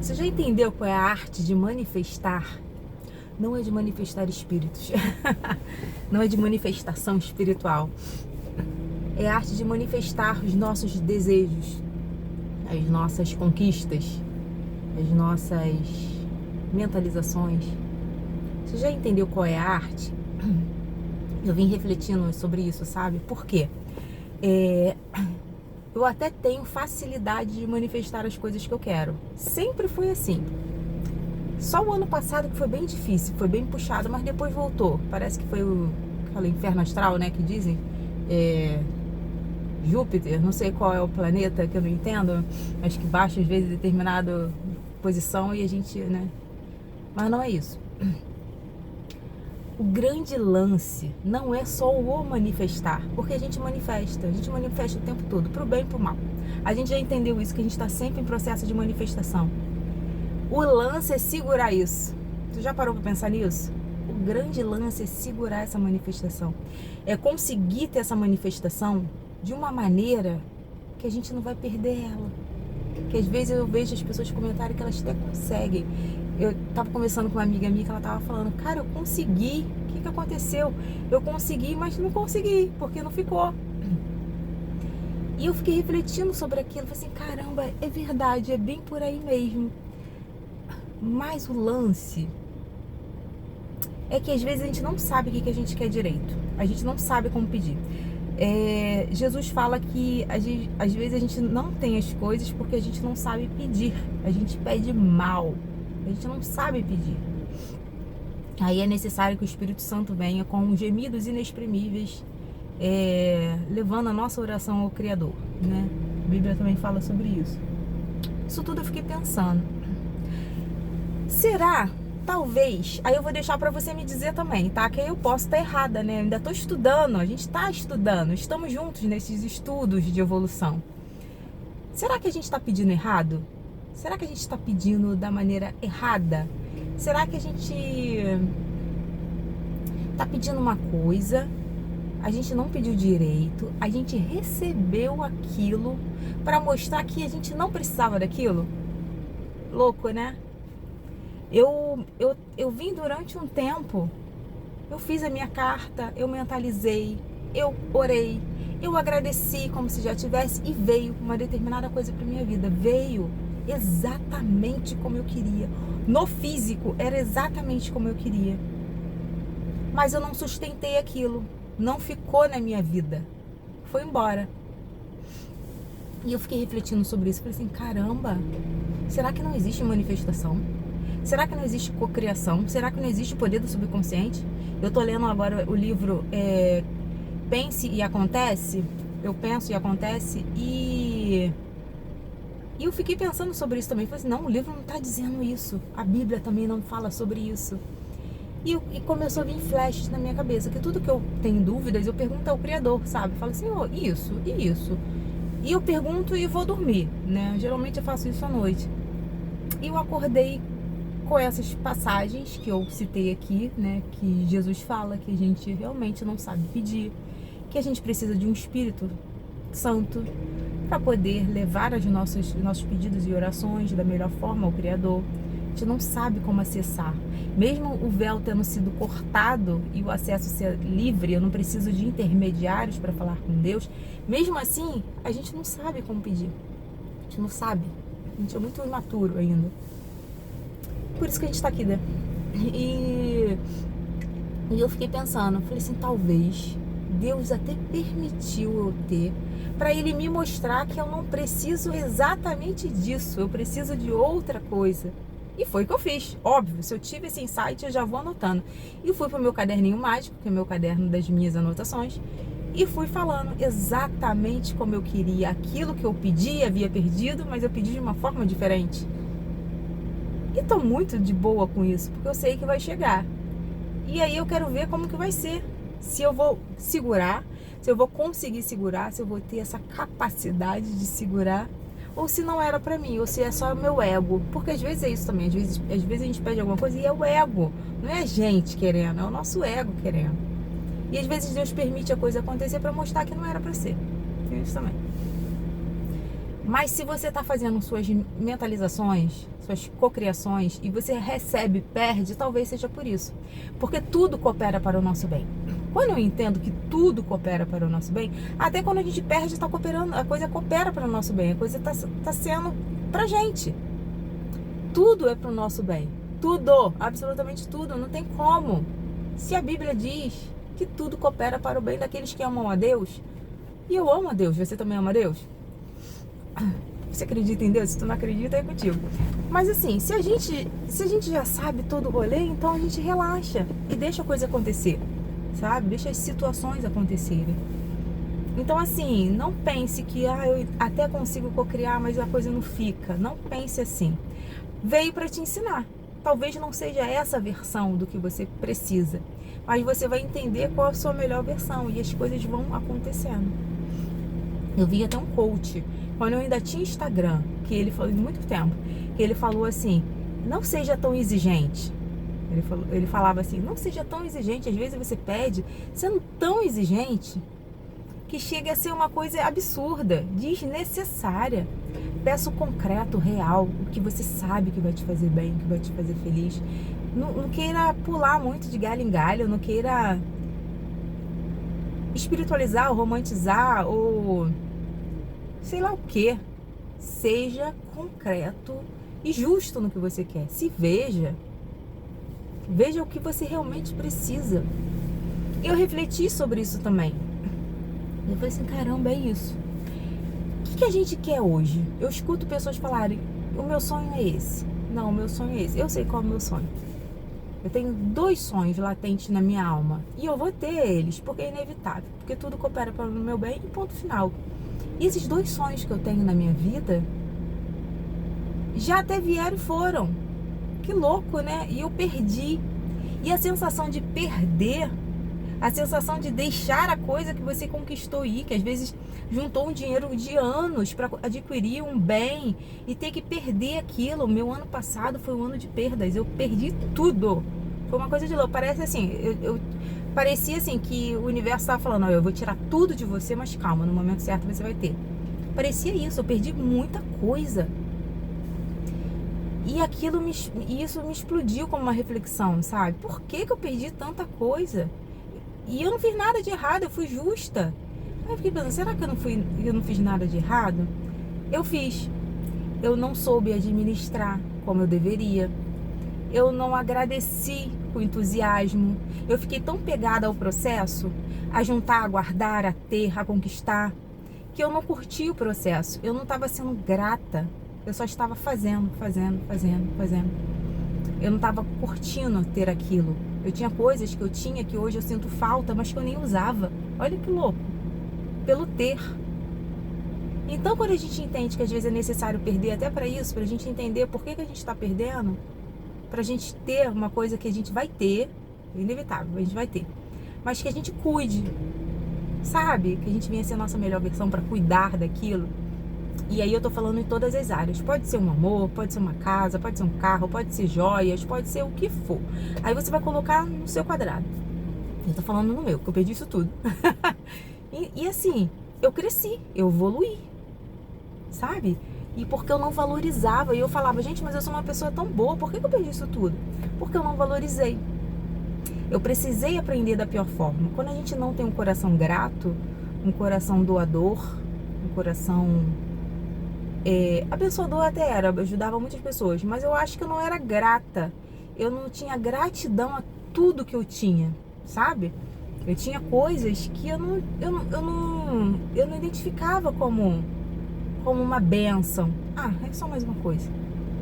Você já entendeu qual é a arte de manifestar? Não é de manifestar espíritos. Não é de manifestação espiritual. É a arte de manifestar os nossos desejos, as nossas conquistas, as nossas mentalizações. Você já entendeu qual é a arte? Eu vim refletindo sobre isso, sabe? Por quê? Eu até tenho facilidade de manifestar as coisas que eu quero. Sempre foi assim. Só o ano passado que foi bem difícil, foi bem puxado, mas depois voltou. Parece que foi aquele inferno astral, né, que dizem. Júpiter, não sei qual é o planeta, que eu não entendo, mas que baixa às vezes em determinada posição e a gente, né? Mas não é isso. O grande lance não é só o manifestar, porque a gente manifesta o tempo todo, pro bem e pro mal. A gente já entendeu isso, que a gente está sempre em processo de manifestação. O lance é segurar isso. Tu já parou para pensar nisso? O grande lance é segurar essa manifestação. É conseguir ter essa manifestação de uma maneira que a gente não vai perder ela. Que às vezes eu vejo as pessoas comentarem que elas até conseguem. Eu tava conversando com uma amiga minha que ela tava falando, cara, eu consegui. O que aconteceu? Eu consegui, mas não consegui, porque não ficou. E eu fiquei refletindo sobre aquilo, falei assim, caramba, é verdade, é bem por aí mesmo. Mas o lance é que às vezes a gente não sabe o que a gente quer direito. A gente não sabe como pedir. Jesus fala que às vezes a gente não tem as coisas porque a gente não sabe pedir. A gente pede mal. A gente não sabe pedir. Aí é necessário que o Espírito Santo venha com gemidos inexprimíveis, levando a nossa oração ao Criador, né? A Bíblia também fala sobre isso. Isso tudo eu fiquei pensando. Será? Talvez, aí eu vou deixar para você me dizer também, tá? Que aí eu posso estar errada, né? Eu ainda tô estudando, a gente está estudando, estamos juntos nesses estudos de evolução. Será que a gente está pedindo errado? Será que a gente está pedindo da maneira errada? Será que a gente está pedindo uma coisa, a gente não pediu direito, a gente recebeu aquilo para mostrar que a gente não precisava daquilo? Louco, né? Eu vim durante um tempo, eu fiz a minha carta, eu mentalizei, eu orei, eu agradeci como se já tivesse e veio uma determinada coisa para minha vida. Veio exatamente como eu queria. No físico, era exatamente como eu queria. Mas eu não sustentei aquilo, não ficou na minha vida, foi embora. E eu fiquei refletindo sobre isso, falei assim, caramba, será que não existe manifestação? Será que não existe cocriação? Será que não existe o poder do subconsciente? Eu tô lendo agora o livro Pense e Acontece. Eu penso e acontece. E eu fiquei pensando sobre isso também. Falei assim, não, o livro não está dizendo isso. A Bíblia também não fala sobre isso. E começou a vir flashes na minha cabeça. Que tudo que eu tenho dúvidas, eu pergunto ao Criador, sabe? Falo assim, isso e isso. E eu pergunto e vou dormir, né? Geralmente eu faço isso à noite. E eu acordei com essas passagens que eu citei aqui, né, que Jesus fala que a gente realmente não sabe pedir, que a gente precisa de um Espírito Santo para poder levar os nossos pedidos e orações da melhor forma ao Criador. A gente não sabe como acessar. Mesmo o véu tendo sido cortado e o acesso ser livre, eu não preciso de intermediários para falar com Deus, mesmo assim, a gente não sabe como pedir. A gente não sabe. A gente é muito imaturo ainda. Por isso que a gente tá aqui, né? E eu fiquei pensando, falei assim, talvez Deus até permitiu eu ter, para Ele me mostrar que eu não preciso exatamente disso, eu preciso de outra coisa. E foi o que eu fiz, óbvio, se eu tive esse insight eu já vou anotando. E fui pro meu caderninho mágico, que é o meu caderno das minhas anotações, e fui falando exatamente como eu queria, aquilo que eu pedi, havia perdido, mas eu pedi de uma forma diferente. E tô muito de boa com isso, porque eu sei que vai chegar. E aí eu quero ver como que vai ser. Se eu vou segurar, se eu vou conseguir segurar, se eu vou ter essa capacidade de segurar, ou se não era pra mim, ou se é só o meu ego. Porque às vezes é isso também, às vezes a gente pede alguma coisa e é o ego. Não é a gente querendo, é o nosso ego querendo. E às vezes Deus permite a coisa acontecer pra mostrar que não era pra ser. Tem isso também. Mas se você está fazendo suas mentalizações, suas cocriações, e você recebe, perde, talvez seja por isso. Porque tudo coopera para o nosso bem. Quando eu entendo que tudo coopera para o nosso bem, até quando a gente perde, está cooperando, a coisa coopera para o nosso bem, a coisa está sendo pra gente. Tudo é para o nosso bem. Tudo, absolutamente tudo, não tem como. Se a Bíblia diz que tudo coopera para o bem daqueles que amam a Deus, e eu amo a Deus, você também ama a Deus? Você acredita em Deus? Se tu não acredita, é contigo. Mas assim, se a gente já sabe todo o rolê, então a gente relaxa e deixa a coisa acontecer, sabe? Deixa as situações acontecerem. Então assim, não pense que eu até consigo cocriar, mas a coisa não fica. Não pense assim. Veio para te ensinar. Talvez não seja essa a versão do que você precisa, mas você vai entender qual a sua melhor versão e as coisas vão acontecendo. Eu vi até um coach, quando eu ainda tinha Instagram, que ele falou, muito tempo, que ele falou assim, não seja tão exigente. Ele falava assim, não seja tão exigente. Às vezes você pede sendo tão exigente que chega a ser uma coisa absurda, desnecessária. Peça o concreto, real, o que você sabe que vai te fazer bem, que vai te fazer feliz. Não queira pular muito de galho em galho, não queira espiritualizar ou romantizar ou sei lá o que. Seja concreto e justo no que você quer. Se veja o que você realmente precisa. Eu refleti sobre isso também. Eu falei assim, caramba, é isso. O que a gente quer hoje? Eu escuto pessoas falarem, o meu sonho é esse. Não, o meu sonho é esse. Eu sei qual é o meu sonho. Eu tenho 2 sonhos latentes na minha alma. E eu vou ter eles, porque é inevitável. Porque tudo coopera para o meu bem e ponto final. E esses 2 sonhos que eu tenho na minha vida já até vieram e foram. Que louco, né? E eu perdi. E a sensação de perder, a sensação de deixar a coisa que você conquistou aí, que às vezes juntou um dinheiro de anos para adquirir um bem e ter que perder aquilo. O meu ano passado foi um ano de perdas. Eu perdi tudo. Foi uma coisa de louco. Parece assim, parecia assim que o universo estava falando, eu vou tirar tudo de você, mas calma, no momento certo você vai ter. Parecia isso, eu perdi muita coisa. E isso me explodiu como uma reflexão, sabe? Por que eu perdi tanta coisa? E eu não fiz nada de errado, eu fui justa. Aí eu fiquei pensando, será que eu não fiz nada de errado? Eu fiz. Eu não soube administrar como eu deveria. Eu não agradeci com entusiasmo. Eu fiquei tão pegada ao processo, a juntar, a guardar, a ter, a conquistar, que eu não curti o processo. Eu não estava sendo grata. Eu só estava fazendo. Eu não estava curtindo ter aquilo. Eu tinha coisas que eu tinha que hoje eu sinto falta, mas que eu nem usava. Olha que louco. Pelo ter. Então, quando a gente entende que às vezes é necessário perder até para isso, para a gente entender por que a gente está perdendo, para a gente ter uma coisa que a gente vai ter, é inevitável, a gente vai ter, mas que a gente cuide, sabe? Que a gente venha ser a nossa melhor versão para cuidar daquilo. E aí eu tô falando em todas as áreas. Pode ser um amor, pode ser uma casa, pode ser um carro, pode ser joias, pode ser o que for. Aí você vai colocar no seu quadrado. Eu tô falando no meu, que eu perdi isso tudo. e assim, eu cresci, eu evoluí, sabe? E porque eu não valorizava. E eu falava, gente, mas eu sou uma pessoa tão boa, por que eu perdi isso tudo? Porque eu não valorizei. Eu precisei aprender da pior forma. Quando a gente não tem um coração grato, um coração doador, um coração abençoador até era, ajudava muitas pessoas, mas eu acho que eu não era grata. Eu não tinha gratidão a tudo que eu tinha, sabe? Eu tinha coisas que eu não identificava como uma bênção. É só mais uma coisa.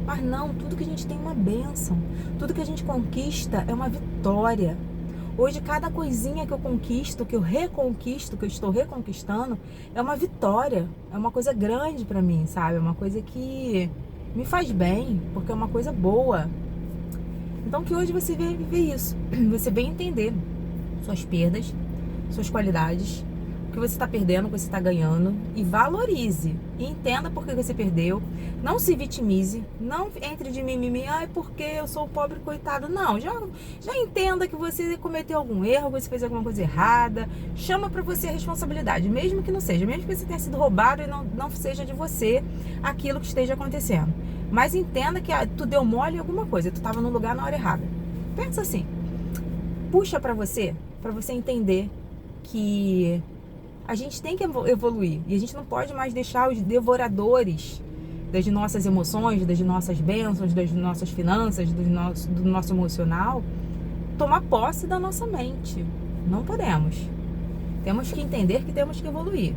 Mas não, tudo que a gente tem é uma bênção. Tudo que a gente conquista é uma vitória. Hoje, cada coisinha que eu conquisto, que eu reconquisto, que eu estou reconquistando, é uma vitória. É uma coisa grande pra mim, sabe? É uma coisa que me faz bem, porque é uma coisa boa. Então, que hoje você venha viver isso. Você venha entender suas perdas, suas qualidades, o que você está perdendo, o que você está ganhando, e valorize. E entenda por que você perdeu. Não se vitimize. Não entre de mimimi. Ai, porque eu sou o pobre coitado. Não, já entenda que você cometeu algum erro, que você fez alguma coisa errada. Chama para você a responsabilidade, mesmo que não seja. Mesmo que você tenha sido roubado e não seja de você aquilo que esteja acontecendo. Mas entenda que tu deu mole em alguma coisa. Tu estava no lugar na hora errada. Pensa assim. Puxa para você entender que a gente tem que evoluir e a gente não pode mais deixar os devoradores das nossas emoções, das nossas bênçãos, das nossas finanças, do nosso emocional tomar posse da nossa mente. Não podemos. Temos que entender que temos que evoluir.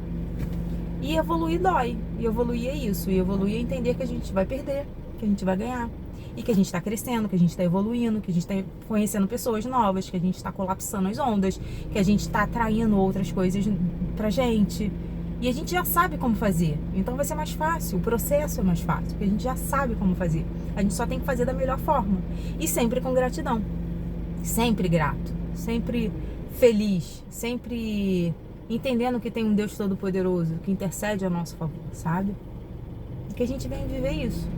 E evoluir dói. E evoluir é isso. E evoluir é entender que a gente vai perder, que a gente vai ganhar. E que a gente está crescendo, que a gente está evoluindo, que a gente está conhecendo pessoas novas, que a gente está colapsando as ondas, que a gente está atraindo outras coisas pra gente. E a gente já sabe como fazer. Então vai ser mais fácil, o processo é mais fácil, porque a gente já sabe como fazer. A gente só tem que fazer da melhor forma. E sempre com gratidão. Sempre grato, sempre feliz, sempre entendendo que tem um Deus Todo-Poderoso que intercede a nosso favor, sabe? E que a gente vem viver isso.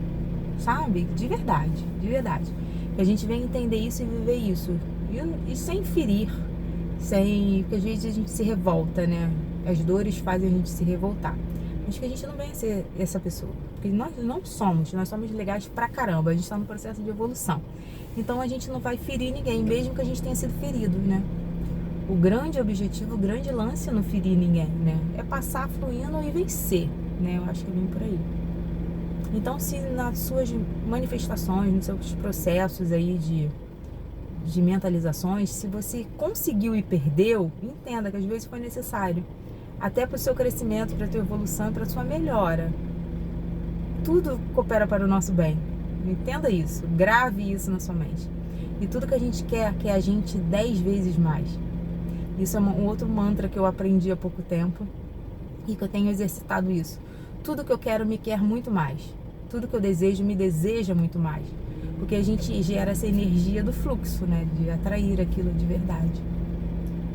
Sabe? De verdade, de verdade. Que a gente vem entender isso e viver isso. E sem ferir, porque às vezes a gente se revolta, né? As dores fazem a gente se revoltar. Mas que a gente não venha ser essa pessoa. Porque nós não somos, nós somos legais pra caramba. A gente tá no processo de evolução. Então a gente não vai ferir ninguém, mesmo que a gente tenha sido ferido, né? O grande objetivo, o grande lance é não ferir ninguém, né? É passar fluindo e vencer, né? Eu acho que é bem por aí. Então, se nas suas manifestações, nos seus processos aí de mentalizações, se você conseguiu e perdeu, entenda que às vezes foi necessário. Até para o seu crescimento, para a tua evolução, para a sua melhora. Tudo coopera para o nosso bem. Entenda isso. Grave isso na sua mente. E tudo que a gente quer a gente 10 vezes mais. Isso é um outro mantra que eu aprendi há pouco tempo e que eu tenho exercitado isso. Tudo que eu quero me quer muito mais. Tudo que eu desejo me deseja muito mais. Porque a gente gera essa energia do fluxo, né? De atrair aquilo de verdade.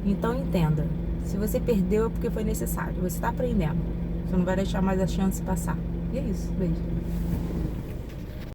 Então entenda. Se você perdeu é porque foi necessário. Você está aprendendo. Você não vai deixar mais a chance passar. E é isso. Beijo.